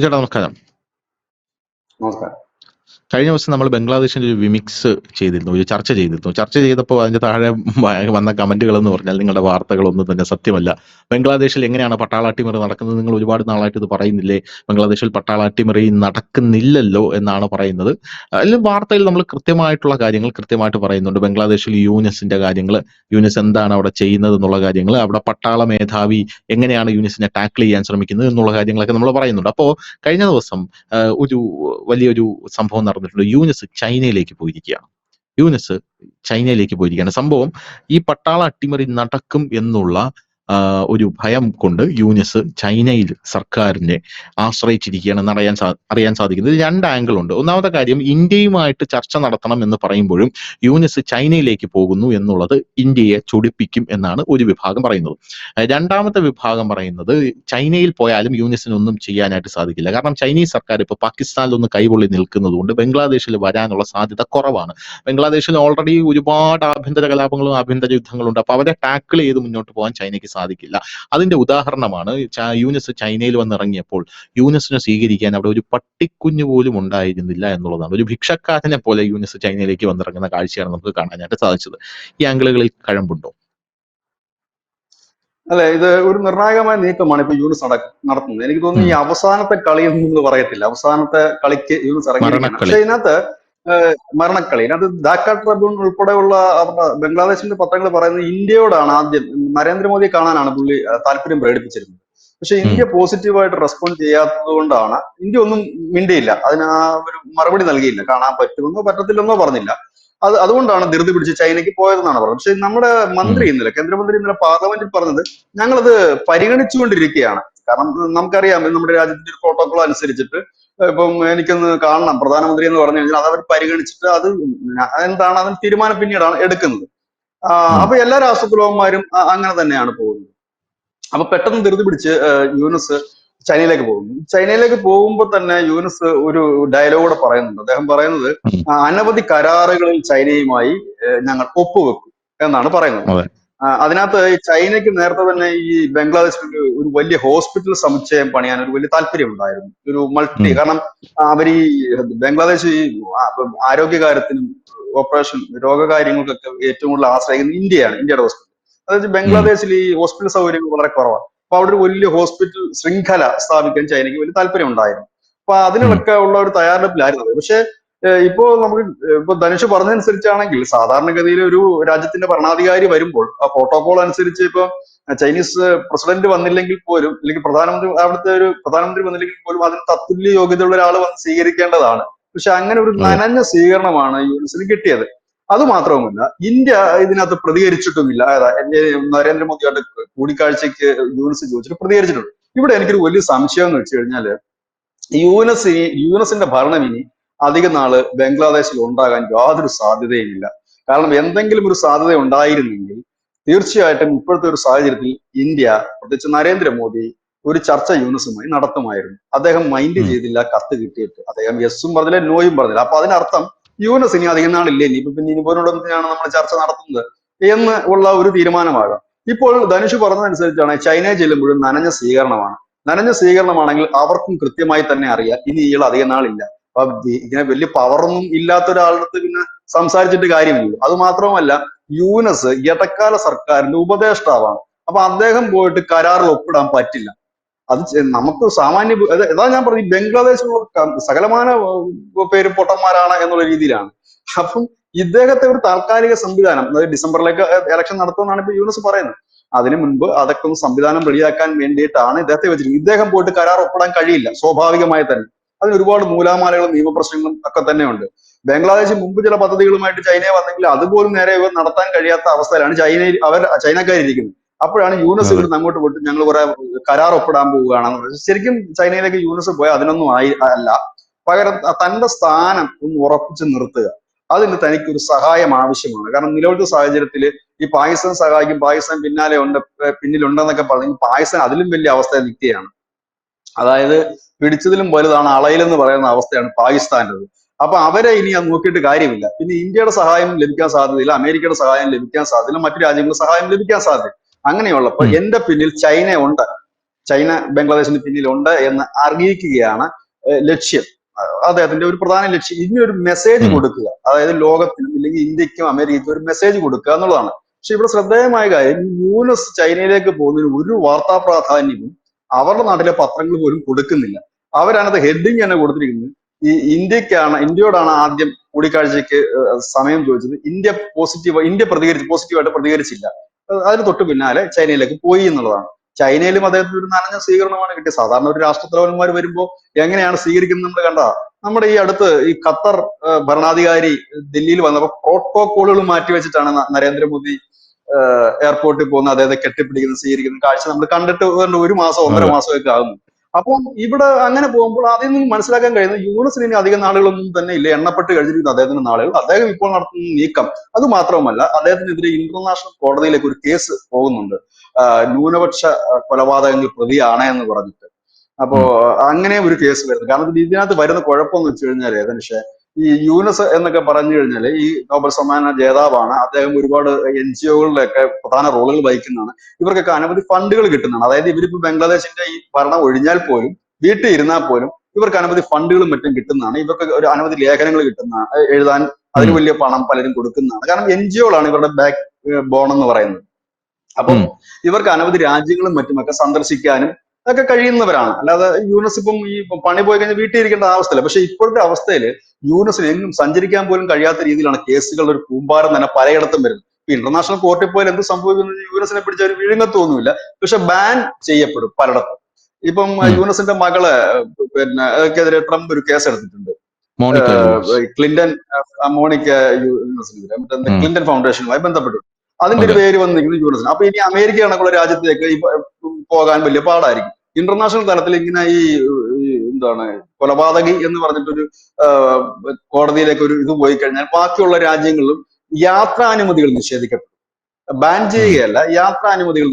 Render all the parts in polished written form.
ചേട്ടാ നമസ്കാരം. നമസ്കാരം. കഴിഞ്ഞ ദിവസം നമ്മൾ ബംഗ്ലാദേശിന്റെ ഒരു വിമിക്സ് ചെയ്തിരുന്നു, ഒരു ചർച്ച ചെയ്തിരുന്നു. ചർച്ച ചെയ്തപ്പോൾ അതിന്റെ താഴെ വന്ന കമന്റുകൾ എന്ന് പറഞ്ഞാൽ നിങ്ങളുടെ വാർത്തകളൊന്നും തന്നെ സത്യമല്ല, ബംഗ്ലാദേശിൽ എങ്ങനെയാണ് പട്ടാള അട്ടിമറി നടക്കുന്നത്, നിങ്ങൾ ഒരുപാട് നാളായിട്ട് ഇത് പറയുന്നില്ലേ, ബംഗ്ലാദേശിൽ പട്ടാള അട്ടിമറി നടക്കുന്നില്ലല്ലോ എന്നാണ് പറയുന്നത്. അതിൽ വാർത്തയിൽ നമ്മൾ കൃത്യമായിട്ടുള്ള കാര്യങ്ങൾ കൃത്യമായിട്ട് പറയുന്നുണ്ട്. ബംഗ്ലാദേശിൽ യൂനിസിന്റെ കാര്യങ്ങൾ, യൂനിസ് എന്താണ് അവിടെ ചെയ്യുന്നത് എന്നുള്ള കാര്യങ്ങൾ, അവിടെ പട്ടാള മേധാവി എങ്ങനെയാണ് യൂനിസിനെ ടാക്കിൾ ചെയ്യാൻ ശ്രമിക്കുന്നത് എന്നുള്ള കാര്യങ്ങളൊക്കെ നമ്മൾ പറയുന്നുണ്ട്. അപ്പോൾ കഴിഞ്ഞ ദിവസം ഒരു വലിയൊരു സംഭവം നടന്നിട്ടുണ്ട്. യൂനിസ് ചൈനയിലേക്ക് പോയിരിക്കുകയാണ്. സംഭവം ഈ പട്ടാള അട്ടിമറി നടക്കും എന്നുള്ള ഒരു ഭയം കൊണ്ട് യൂനിസ് ചൈനയിൽ സർക്കാരിനെ ആശ്രയിച്ചിരിക്കുകയാണെന്ന് അറിയാൻ സാധിക്കുന്നത്. രണ്ട് ആംഗിൾ ഉണ്ട്. ഒന്നാമത്തെ കാര്യം, ഇന്ത്യയുമായിട്ട് ചർച്ച നടത്തണം എന്ന് പറയുമ്പോഴും യൂനിസ് ചൈനയിലേക്ക് പോകുന്നു എന്നുള്ളത് ഇന്ത്യയെ ചൊടിപ്പിക്കും എന്നാണ് ഒരു വിഭാഗം പറയുന്നത്. രണ്ടാമത്തെ വിഭാഗം പറയുന്നത്, ചൈനയിൽ പോയാലും യൂനിസിനൊന്നും ചെയ്യാനായിട്ട് സാധിക്കില്ല. കാരണം ചൈനീസ് സർക്കാർ ഇപ്പോൾ പാകിസ്ഥാനിലൊന്ന് കൈപൊള്ളി നിൽക്കുന്നത് കൊണ്ട് ബംഗ്ലാദേശിൽ വരാനുള്ള സാധ്യത കുറവാണ്. ബംഗ്ലാദേശിൽ ഓൾറെഡി ഒരുപാട് ആഭ്യന്തര കലാപങ്ങളും ആഭ്യന്തര യുദ്ധങ്ങളും ഉണ്ട്. അപ്പൊ അവരെ ടാക്കിൾ ചെയ്ത് മുന്നോട്ട് പോകാൻ ചൈനയ്ക്ക് സാധിക്കില്ല. അതിന്റെ ഉദാഹരണമാണ് യൂനിസ് ചൈനയിൽ വന്നിറങ്ങിയപ്പോൾ യൂനിസിനെ സ്വീകരിക്കാൻ അവിടെ ഒരു പട്ടിക്കുഞ്ഞു പോലും ഉണ്ടായിരുന്നില്ല എന്നുള്ളതാണ്. ഒരു ഭിക്ഷക്കാരനെ പോലെ യൂനിസ് ചൈനയിലേക്ക് വന്നിറങ്ങുന്ന കാഴ്ചയാണ് നമുക്ക് കാണാനായിട്ട് സാധിച്ചത്. ഈ ആംഗിളുകളിൽ കഴമ്പുണ്ടോ? അല്ലെ, ഇത് ഒരു നിർണായകമായ നീക്കമാണ് ഇപ്പൊ യൂനിസ് നടത്തുന്നത്. എനിക്ക് തോന്നുന്നു ഈ അവസാനത്തെ കളി എന്ന് നമ്മൾ പറയത്തില്ല, അവസാനത്തെ കളിക്ക് യൂനിസ് ഇറങ്ങിയിരിക്കുകയാണ്. പക്ഷെ ഇതിനകത്ത് മരണക്കളി, ഇതിനകത്ത് ധാക്ക ട്രിബ്യൂൺ ഉൾപ്പെടെയുള്ള ബംഗ്ലാദേശിന്റെ പത്രങ്ങൾ പറയുന്നത് ഇന്ത്യയോടാണ് ആദ്യം, നരേന്ദ്രമോദിയെ കാണാനാണ് പുള്ളി താല്പര്യം പ്രകടിപ്പിച്ചിരുന്നത്. പക്ഷെ ഇന്ത്യ പോസിറ്റീവായിട്ട് റെസ്പോണ്ട് ചെയ്യാത്തത് കൊണ്ടാണ് ഇന്ത്യ ഒന്നും മിണ്ടിയില്ല, അതിന് ഒരു മറുപടി നൽകിയില്ല. കാണാൻ പറ്റുമെന്നോ പറ്റത്തില്ലെന്നോ പറഞ്ഞില്ല. അതുകൊണ്ടാണ് ധൃതി പിടിച്ച് ചൈനയ്ക്ക് പോയതെന്നാണ് പറഞ്ഞത്. പക്ഷെ നമ്മുടെ മന്ത്രി ഇന്നലെ, കേന്ദ്രമന്ത്രി ഇന്നലെ പാർലമെന്റിൽ പറഞ്ഞത്, ഞങ്ങളത് പരിഗണിച്ചുകൊണ്ടിരിക്കുകയാണ്. കാരണം നമുക്കറിയാം നമ്മുടെ രാജ്യത്തിന്റെ ഒരു പ്രോട്ടോകോൾ അനുസരിച്ചിട്ട് ഇപ്പം എനിക്കൊന്ന് കാണണം പ്രധാനമന്ത്രി എന്ന് പറഞ്ഞു കഴിഞ്ഞാൽ അത് അവർ പരിഗണിച്ചിട്ട് അത് എന്താണ് അതിന് തീരുമാനം പിന്നീടാണ് എടുക്കുന്നത്. അപ്പൊ എല്ലാ രാഷ്ട്രപ്രമുഖന്മാരും അങ്ങനെ തന്നെയാണ് പോകുന്നത്. അപ്പൊ പെട്ടെന്ന് ധൃതി പിടിച്ച് യൂനിസ് ചൈനയിലേക്ക് പോകുന്നു. ചൈനയിലേക്ക് പോകുമ്പോൾ തന്നെ യൂനിസ് ഒരു ഡയലോഗ് കൂടെ പറയുന്നുണ്ട്. അദ്ദേഹം പറയുന്നത്, അനവധി കരാറുകളിൽ ചൈനയുമായി ഞങ്ങൾ ഒപ്പുവെക്കും എന്നാണ് പറയുന്നത്. അതിനകത്ത് ചൈനയ്ക്ക് നേരത്തെ തന്നെ ഈ ബംഗ്ലാദേശിൽ ഒരു വലിയ ഹോസ്പിറ്റൽ സമുച്ചയം പണിയാൻ ഒരു വലിയ താല്പര്യം ഉണ്ടായിരുന്നു, ഒരു മൾട്ടി. കാരണം അവർ ഈ ബംഗ്ലാദേശ് ഈ ആരോഗ്യകാര്യത്തിനും ഓപ്പറേഷൻ രോഗകാര്യങ്ങൾക്കൊക്കെ ഏറ്റവും കൂടുതൽ ആശ്രയിക്കുന്നത് ഇന്ത്യയാണ്, ഇന്ത്യയുടെ ഹോസ്പിറ്റൽ. അതായത് ബംഗ്ലാദേശിൽ ഈ ഹോസ്പിറ്റൽ സൗകര്യങ്ങൾ വളരെ കുറവാണ്. അപ്പൊ അവിടെ ഒരു വലിയ ഹോസ്പിറ്റൽ ശൃംഖല സ്ഥാപിക്കാൻ ചൈനയ്ക്ക് വലിയ താല്പര്യം ഉണ്ടായിരുന്നു. അപ്പൊ അതിനൊക്കെ ഉള്ള ഒരു തയ്യാറെടുപ്പിലായിരുന്നു. പക്ഷെ ഇപ്പോ നമുക്ക് ഇപ്പൊ ധനുഷ് പറഞ്ഞതനുസരിച്ചാണെങ്കിൽ സാധാരണഗതിയിൽ ഒരു രാജ്യത്തിന്റെ ഭരണാധികാരി വരുമ്പോൾ ആ പ്രോട്ടോകോൾ അനുസരിച്ച് ഇപ്പൊ ചൈനീസ് പ്രസിഡന്റ് വന്നില്ലെങ്കിൽ പോലും, അല്ലെങ്കിൽ അവിടുത്തെ ഒരു പ്രധാനമന്ത്രി വന്നില്ലെങ്കിൽ പോലും അതിന് തത്തുല്യ യോഗ്യതയുള്ള ഒരാൾ വന്ന് സ്വീകരിക്കേണ്ടതാണ്. പക്ഷെ അങ്ങനെ ഒരു നനഞ്ഞ സ്വീകരണമാണ് യൂനിസിന് കിട്ടിയത്. അത് മാത്രവുമല്ല, ഇന്ത്യ ഇതിനകത്ത് പ്രതികരിച്ചിട്ടുമില്ല. നരേന്ദ്രമോദിയുടെ കൂടിക്കാഴ്ചയ്ക്ക് യൂനിസ് ചോദിച്ചിട്ട് പ്രതികരിച്ചിട്ടുണ്ട്. ഇവിടെ എനിക്കൊരു വലിയ സംശയം എന്ന് വെച്ച് കഴിഞ്ഞാല്, യൂനിസിന്റെ ഭരണം ഇനി അധിക നാള് ബംഗ്ലാദേശിൽ ഉണ്ടാകാൻ യാതൊരു സാധ്യതയുമില്ല. കാരണം എന്തെങ്കിലും ഒരു സാധ്യത ഉണ്ടായിരുന്നെങ്കിൽ തീർച്ചയായിട്ടും ഇപ്പോഴത്തെ ഒരു സാഹചര്യത്തിൽ ഇന്ത്യ, പ്രത്യേകിച്ച് നരേന്ദ്രമോദി, ഒരു ചർച്ച യൂനിസുമായി നടത്തുമായിരുന്നു. അദ്ദേഹം മൈൻഡ് ചെയ്തില്ല. കത്ത് കിട്ടിയിട്ട് അദ്ദേഹം യെസ്സും പറഞ്ഞില്ല നോയും പറഞ്ഞില്ല. അപ്പൊ അതിനർത്ഥം യൂനിസ് ഇനി അധികം നാളില്ലേ, ഇനി പോലുള്ളതിനാണ് നമ്മൾ ചർച്ച നടത്തുന്നത് എന്ന് ഉള്ള ഒരു തീരുമാനമാകാം. ഇപ്പോൾ ധനുഷ് പറഞ്ഞതനുസരിച്ചാണ് ചൈനയിൽ ചെല്ലുമ്പോഴും നനഞ്ഞ സ്വീകരണമാണ്. നനഞ്ഞ സ്വീകരണമാണെങ്കിൽ അവർക്കും കൃത്യമായി തന്നെ അറിയാം ഇനി ഇയാൾ അധികം നാളില്ല. അപ്പൊ ഇങ്ങനെ വലിയ പവറൊന്നും ഇല്ലാത്ത ഒരാളുടെ പിന്നെ സംസാരിച്ചിട്ട് കാര്യമില്ല. അത് മാത്രമല്ല, യൂനിസ് ഇടക്കാല സർക്കാരിന്റെ ഉപദേഷ്ടാവാണ്. അപ്പൊ അദ്ദേഹം പോയിട്ട് കരാറിൽ ഒപ്പിടാൻ പറ്റില്ല. അത് നമുക്ക് സാമാന്യ അതാ ഞാൻ പറഞ്ഞു, ബംഗ്ലാദേശിലുള്ള സകലമാന പേര് പൊട്ടന്മാരാണ് എന്നുള്ള രീതിയിലാണ്. അപ്പം ഇദ്ദേഹത്തെ ഒരു താൽക്കാലിക സംവിധാനം, അതായത് ഡിസംബറിലേക്ക് ഇലക്ഷൻ നടത്തുമെന്നാണ് ഇപ്പൊ യൂനിസ് പറയുന്നത്. അതിനു മുൻപ് അതൊക്കെ ഒന്ന് സംവിധാനം റെഡിയാക്കാൻ വേണ്ടിയിട്ടാണ് ഇദ്ദേഹത്തെ വെച്ചിരിക്കുന്നത്. ഇദ്ദേഹം പോയിട്ട് കരാർ ഒപ്പിടാൻ കഴിയില്ല സ്വാഭാവികമായി തന്നെ. അതിന് ഒരുപാട് നൂലാമാലകളും നിയമപ്രശ്നങ്ങളും ഒക്കെ തന്നെ ഉണ്ട്. ബംഗ്ലാദേശ് മുമ്പ് ചില പദ്ധതികളുമായിട്ട് ചൈനയെ വന്നെങ്കിൽ അതുപോലും നേരെ ഇവർ നടത്താൻ കഴിയാത്ത അവസ്ഥയിലാണ് ചൈനക്കാരിയിരിക്കുന്നത്. അപ്പോഴാണ് യൂനിസ് ഇവിടുന്ന് അങ്ങോട്ട് പോയിട്ട് ഞങ്ങൾ കുറെ കരാർ ഒപ്പിടാൻ പോവുകയാണെന്ന് പറഞ്ഞത്. ശരിക്കും ചൈനയിലേക്ക് യൂനിസ് പോയാൽ അതിനൊന്നും അല്ല. പകരം തന്റെ സ്ഥാനം ഒന്ന് ഉറപ്പിച്ച് നിർത്തുക, അതിന് തനിക്കൊരു സഹായം ആവശ്യമാണ്. കാരണം നിലവിലത്തെ സാഹചര്യത്തിൽ ഈ പാകിസ്ഥാൻ സഹായിക്കും, പാകിസ്ഥാൻ പിന്നിലുണ്ടെന്നൊക്കെ പറഞ്ഞ് പാകിസ്ഥാൻ അതിലും വലിയ അവസ്ഥ നിൽക്കുകയാണ്. അതായത് പിടിച്ചതിലും വലുതാണ് അളയിലെന്ന് പറയുന്ന അവസ്ഥയാണ് പാകിസ്ഥാൻ്റെത്. അപ്പൊ അവരെ ഇനി അത് നോക്കിയിട്ട് കാര്യമില്ല. പിന്നെ ഇന്ത്യയുടെ സഹായം ലഭിക്കാൻ സാധ്യതയില്ല, അമേരിക്കയുടെ സഹായം ലഭിക്കാൻ സാധ്യതയില്ല, മറ്റു രാജ്യങ്ങളുടെ സഹായം ലഭിക്കാൻ സാധ്യത. അങ്ങനെയുള്ളപ്പോൾ എന്റെ പിന്നിൽ ചൈന ഉണ്ട്, ചൈന ബംഗ്ലാദേശിന് പിന്നിലുണ്ട് എന്ന് അറിയിക്കുകയാണ് ലക്ഷ്യം. അദ്ദേഹത്തിന്റെ ഒരു പ്രധാന ലക്ഷ്യം. ഇനി ഒരു മെസ്സേജ് കൊടുക്കുക, അതായത് ലോകത്തിനും ഇല്ലെങ്കിൽ ഇന്ത്യക്കും അമേരിക്കയ്ക്കും ഒരു മെസ്സേജ് കൊടുക്കുക എന്നുള്ളതാണ്. പക്ഷെ ഇവിടെ ശ്രദ്ധേയമായ കാര്യം, യൂനസ് ചൈനയിലേക്ക് പോകുന്നതിന് ഒരു വാർത്താ പ്രാധാന്യവും അവരുടെ നാട്ടിലെ പത്രങ്ങൾ പോലും കൊടുക്കുന്നില്ല. അവരാണത് ഹെഡിങ് തന്നെ കൊടുത്തിരിക്കുന്നത്, ഈ ഇന്ത്യയോടാണ് ആദ്യം കൂടിക്കാഴ്ചയ്ക്ക് സമയം ചോദിച്ചത്. ഇന്ത്യ പോസിറ്റീവായിട്ട് പ്രതികരിച്ചില്ല. അതിന് തൊട്ട് പിന്നാലെ ചൈനയിലേക്ക് പോയി എന്നുള്ളതാണ്. ചൈനയിലും അദ്ദേഹത്തിന് ഒരു നനഞ്ഞ സ്വീകരണമാണ് കിട്ടിയത്. സാധാരണ ഒരു രാഷ്ട്രത്തലവന്മാർ വരുമ്പോൾ എങ്ങനെയാണ് സ്വീകരിക്കുന്നത് നമ്മൾ കണ്ട. നമ്മുടെ ഈ അടുത്ത് ഈ ഖത്തർ ഭരണാധികാരി ദില്ലിയിൽ വന്നപ്പോൾ പ്രോട്ടോകോളുകൾ മാറ്റിവെച്ചിട്ടാണ് നരേന്ദ്രമോദി എയർപോർട്ടിൽ പോകുന്ന അദ്ദേഹത്തെ കെട്ടിപ്പിടിക്കുന്ന സ്വീകരിക്കുന്ന കാഴ്ച നമ്മൾ കണ്ടിട്ട് ഒരു മാസം 1.5 മാസമൊക്കെ ആകുന്നു. അപ്പം ഇവിടെ അങ്ങനെ പോകുമ്പോൾ അതിൽ നിന്ന് മനസ്സിലാക്കാൻ കഴിയുന്നത് യൂനസിന് ഇനി അധികം നാളുകളൊന്നും തന്നെ ഇല്ല, എണ്ണപ്പെട്ട് കഴിഞ്ഞിരിക്കുന്ന അദ്ദേഹത്തിന്റെ നാളുകൾ. അദ്ദേഹം ഇപ്പോൾ നടത്തുന്ന നീക്കം അത് മാത്രവുമല്ല, അദ്ദേഹത്തിനെതിരെ ഇന്റർനാഷണൽ കോടതിയിലേക്ക് ഒരു കേസ് പോകുന്നുണ്ട്, ന്യൂനപക്ഷ കൊലപാതകങ്ങൾ പ്രതിയാണ് എന്ന് പറഞ്ഞിട്ട്. അപ്പോ അങ്ങനെ ഒരു കേസ് വരുന്നത്. കാരണം ഇതിനകത്ത് വരുന്ന കുഴപ്പമെന്ന് വെച്ച് കഴിഞ്ഞാല് ധനുഷേ, ഈ യൂനസ് എന്നൊക്കെ പറഞ്ഞു കഴിഞ്ഞാല് ഈ നോബൽ സമ്മാന ജേതാവാണ്. അദ്ദേഹം ഒരുപാട് NGO-കളിലൊക്കെ പ്രധാന റോളുകൾ വഹിക്കുന്നതാണ്. ഇവർക്കൊക്കെ അനവധി ഫണ്ടുകൾ കിട്ടുന്നതാണ്. അതായത് ഇവരിപ്പോ ബംഗ്ലാദേശിന്റെ ഈ ഭരണം ഒഴിഞ്ഞാൽ പോലും, വീട്ടിൽ ഇരുന്നാൽ പോലും ഇവർക്ക് അനവധി ഫണ്ടുകളും മറ്റും കിട്ടുന്നതാണ്. ഇവർക്ക് ഒരു അനവധി ലേഖനങ്ങൾ കിട്ടുന്നതാണ്, എഴുതാൻ അതിന് വലിയ പണം പലരും കൊടുക്കുന്നതാണ്. കാരണം NGO-കളാണ് ഇവരുടെ ബാക്ക് ബോൺ എന്ന് പറയുന്നത്. അപ്പം ഇവർക്ക് അനവധി രാജ്യങ്ങളും മറ്റുമൊക്കെ സന്ദർശിക്കാനും ഒക്കെ കഴിയുന്നവരാണ്. അല്ലാതെ യൂനസ് ഇപ്പം ഈ പണി പോയി കഴിഞ്ഞാൽ വീട്ടിൽ ഇരിക്കേണ്ട അവസ്ഥയില്ല. പക്ഷെ ഇപ്പോഴത്തെ അവസ്ഥയിൽ യൂനസിന് എങ്ങും സഞ്ചരിക്കാൻ പോലും കഴിയാത്ത രീതിയിലാണ് കേസുകളുടെ ഒരു കൂമ്പാരം തന്നെ പലയിടത്തും വരുന്നത്. ഇന്റർനാഷണൽ കോർട്ടിൽ പോയാൽ എന്ത് സംഭവിക്കുന്നത് യൂനസിനെ പിടിച്ച ഒരു വിഴുങ്ങത്തൊന്നുമില്ല, പക്ഷെ ബാൻ ചെയ്യപ്പെടും പലയിടത്തും. ഇപ്പം യൂനസിന്റെ മകള് എതിരെ ട്രംപ് ഒരു കേസ് എടുത്തിട്ടുണ്ട്, മോണിക്ക യൂനസിനെതിരെ, ക്ലിന്റൺ ഫൗണ്ടേഷനുമായി ബന്ധപ്പെട്ടു. അതിന്റെ ഒരു പേര് വന്നിരിക്കുന്നത് യൂനസിന്. അപ്പൊ ഇനി അമേരിക്ക കണക്കുള്ള രാജ്യത്തേക്ക് പോകാൻ വലിയ പാടായിരിക്കും. ഇന്റർനാഷണൽ തലത്തിൽ ഇങ്ങനെ ഈ കൊലപാതകി എന്ന് പറഞ്ഞിട്ടൊരു കോടതിയിലേക്ക് ഒരു ഇത് പോയി കഴിഞ്ഞാൽ ബാക്കിയുള്ള രാജ്യങ്ങളിലും യാത്രാനുമതികൾ നിഷേധിക്കപ്പെടും. ബാൻ ചെയ്യുകയല്ല, യാത്രാനുമതികൾ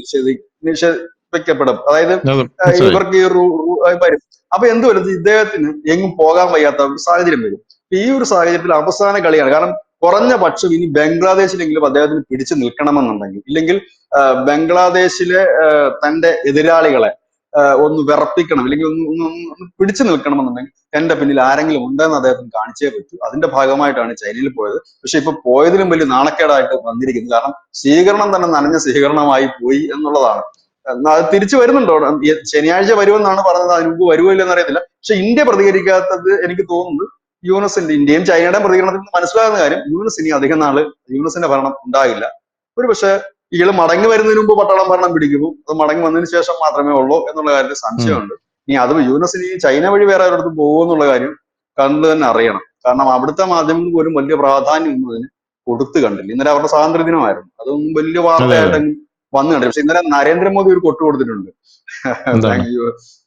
നിഷേധിക്കപ്പെടും. അതായത് ഇവർക്ക് ഈ വരും. അപ്പൊ എന്ത് വരും, ഇദ്ദേഹത്തിന് എങ്ങും പോകാൻ വയ്യാത്ത ഒരു സാഹചര്യം വരും. ഈ ഒരു സാഹചര്യത്തിൽ അവസാന കളിയാണ്. കാരണം കുറഞ്ഞ പക്ഷം ഇനി ബംഗ്ലാദേശിലെങ്കിലും അദ്ദേഹത്തിന് പിടിച്ചു നിൽക്കണമെന്നുണ്ടെങ്കിൽ, ഇല്ലെങ്കിൽ ബംഗ്ലാദേശിലെ തന്റെ എതിരാളികളെ ഒന്ന് വിറപ്പിക്കണം, അല്ലെങ്കിൽ ഒന്ന് പിടിച്ചു നിൽക്കണമെന്നുണ്ടെങ്കിൽ എന്റെ പിന്നിൽ ആരെങ്കിലും ഉണ്ടെന്ന് അദ്ദേഹത്തിന് കാണിച്ചേ പറ്റൂ. അതിന്റെ ഭാഗമായിട്ടാണ് ചൈനയിൽ പോയത്. പക്ഷെ ഇപ്പൊ പോയതിലും വലിയ നാണക്കേടായിട്ട് വന്നിരിക്കുന്നത്. കാരണം സ്വീകരണം തന്നെ നനഞ്ഞ സ്വീകരണമായി പോയി എന്നുള്ളതാണ്. അത് തിരിച്ചു വരുന്നുണ്ടോ, ശനിയാഴ്ച വരുമെന്നാണ് പറഞ്ഞത്, അതിന് മുമ്പ് വരുമോ ഇല്ലെന്ന് അറിയത്തില്ല. പക്ഷെ ഇന്ത്യ പ്രതികരിക്കാത്തത് എനിക്ക് തോന്നുന്നത് ഇന്ത്യയും ചൈനയുടെയും പ്രതികരണത്തിൽ നിന്ന് മനസ്സിലാകുന്ന കാര്യം, യൂനസ് ഇനി അധികം നാള് യൂനസിന്റെ ഭരണം ഉണ്ടാകില്ല. ഒരു പക്ഷെ ഇയാൾ മടങ്ങി വരുന്നതിന് മുമ്പ് പട്ടാളം ഭരണം പിടിക്കുമോ, അത് മടങ്ങി വന്നതിന് ശേഷം മാത്രമേ ഉള്ളൂ എന്നുള്ള കാര്യത്തിൽ സംശയമുണ്ട്. ഇനി അത് യൂനസിന് ചൈന വഴി വേറെ ഒരിടത്ത് പോകുമോ എന്നുള്ള കാര്യം കണ്ടു തന്നെ അറിയണം. കാരണം അവിടുത്തെ മാധ്യമങ്ങൾ പോലും വലിയ പ്രാധാന്യം ഒന്നും അതിന് കൊടുത്തു കണ്ടില്ല. ഇന്നലെ അവരുടെ സ്വാതന്ത്ര്യ ദിനമായിരുന്നു, അതൊന്നും വലിയ വാർത്തയായിട്ടെങ്കിലും വന്നു കണ്ടില്ല. പക്ഷെ ഇന്നലെ നരേന്ദ്രമോദി ഒരു കൊട്ടു കൊടുത്തിട്ടുണ്ട്,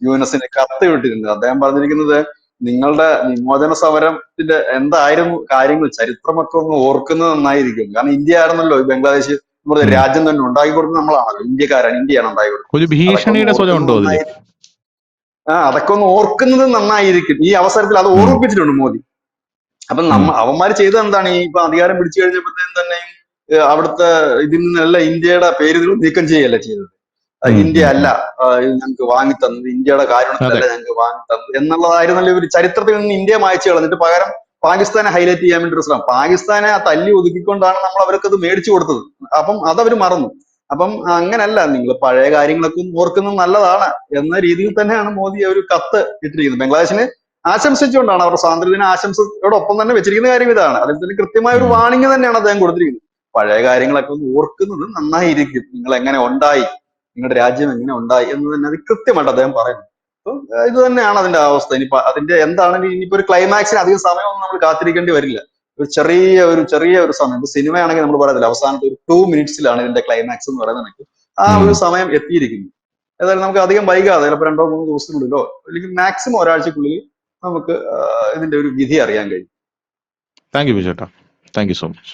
യൂനസിന് കത്ത് വിട്ടിട്ടുണ്ട്. അദ്ദേഹം പറഞ്ഞിരിക്കുന്നത്, നിങ്ങളുടെ വിമോചന സമരത്തിന്റെ എന്തായിരുന്നു കാര്യങ്ങൾ, ചരിത്രമൊക്കെ ഒന്ന് ഓർക്കുന്നത് നന്നായിരിക്കും. കാരണം ഇന്ത്യ ആയിരുന്നല്ലോ ഈ ബംഗ്ലാദേശ് നമ്മുടെ രാജ്യം തന്നെ ഉണ്ടാക്കി കൊടുക്കുന്നത് നമ്മളാണല്ലോ, ഇന്ത്യയാണ് ഉണ്ടാക്കി കൊടുക്കുന്നത്. അതൊക്കെ ഒന്ന് ഓർക്കുന്നത് നന്നായിരിക്കും. ഈ അവസരത്തിൽ അത് ഓർമ്മിപ്പിച്ചിട്ടുണ്ട് മോദി. അപ്പൊ അവന്മാര് ചെയ്തത് എന്താണ്, ഈ ഇപ്പൊ അധികാരം പിടിച്ചു കഴിഞ്ഞപ്പോഴത്തേനും തന്നെയും അവിടുത്തെ ഇതിൽ നിന്നല്ല ഇന്ത്യയുടെ പേരുകൾ നീക്കം ചെയ്യല്ല ചെയ്തത്. ഇന്ത്യ അല്ല ഞങ്ങൾക്ക് വാങ്ങിത്തന്നത്, ഇന്ത്യയുടെ കാര്യങ്ങളല്ല ഞങ്ങൾക്ക് വാങ്ങിത്തന്നത് എന്നുള്ളതായിരുന്നല്ലോ ഇവർ ചരിത്രത്തിൽ നിന്ന് ഇന്ത്യ മായ്ച്ചു കളഞ്ഞിട്ട് പകരം പാകിസ്ഥാനെ ഹൈലൈറ്റ് ചെയ്യാൻ വേണ്ടി ഒരു ശ്രമം. പാകിസ്ഥാനെ തല്ലി ഒതുക്കിക്കൊണ്ടാണ് നമ്മൾ അവർക്കത് മേടിച്ചു കൊടുത്തത്. അപ്പം അതവർ മറന്നു. അപ്പം അങ്ങനല്ല, നിങ്ങൾ പഴയ കാര്യങ്ങളൊക്കെ ഓർക്കുന്നത് നല്ലതാണ് എന്ന രീതിയിൽ തന്നെയാണ് മോദി ഒരു കത്ത് ഇട്ടിരിക്കുന്നത്. ബംഗ്ലാദേശിനെ ആശംസിച്ചുകൊണ്ടാണ്, അവരുടെ സ്വാതന്ത്ര്യദിന ആശംസയോടൊപ്പം തന്നെ വെച്ചിരിക്കുന്ന കാര്യം ഇതാണ്. അതിൽ തന്നെ കൃത്യമായ ഒരു വാണിംഗ് തന്നെയാണ് അദ്ദേഹം കൊടുത്തിരിക്കുന്നത്. പഴയ കാര്യങ്ങളൊക്കെ ഒന്ന് ഓർക്കുന്നത് നന്നായിരിക്കും, നിങ്ങൾ എങ്ങനെ ഉണ്ടായി, നിങ്ങളുടെ രാജ്യം എങ്ങനെ ഉണ്ടായി എന്ന് തന്നെ അത് കൃത്യമായിട്ട് അദ്ദേഹം പറയുന്നു. അപ്പൊ ഇത് തന്നെയാണ് അതിന്റെ അവസ്ഥ. ഇനിയിപ്പോ അതിന്റെ എന്താണെങ്കിൽ ഇനിയിപ്പോ ഒരു ക്ലൈമാക്സിന് അധികം സമയമൊന്നും നമ്മൾ കാത്തിരിക്കേണ്ടി വരില്ല. ഒരു ചെറിയ ഒരു സമയം, ഇപ്പൊ സിനിമയാണെങ്കിൽ നമ്മൾ പറയത്തില്ല അവസാനത്തെ ഒരു 2 മിനിറ്റ്സിലാണ് ഇതിന്റെ ക്ലൈമാക്സ് എന്ന് പറയുന്നത്. ആ ഒരു സമയം എത്തിയിരിക്കുന്നു. ഏതായാലും നമുക്ക് അധികം വൈകാതെ ചിലപ്പോൾ 2-3 ദിവസത്തിനുള്ളിലോ അല്ലെങ്കിൽ മാക്സിമം ഒരാഴ്ചക്കുള്ളിൽ നമുക്ക് ഇതിന്റെ ഒരു വിധി അറിയാൻ കഴിയും. താങ്ക് യു വിജേട്ടാ, താങ്ക് യു സോ മച്ച്.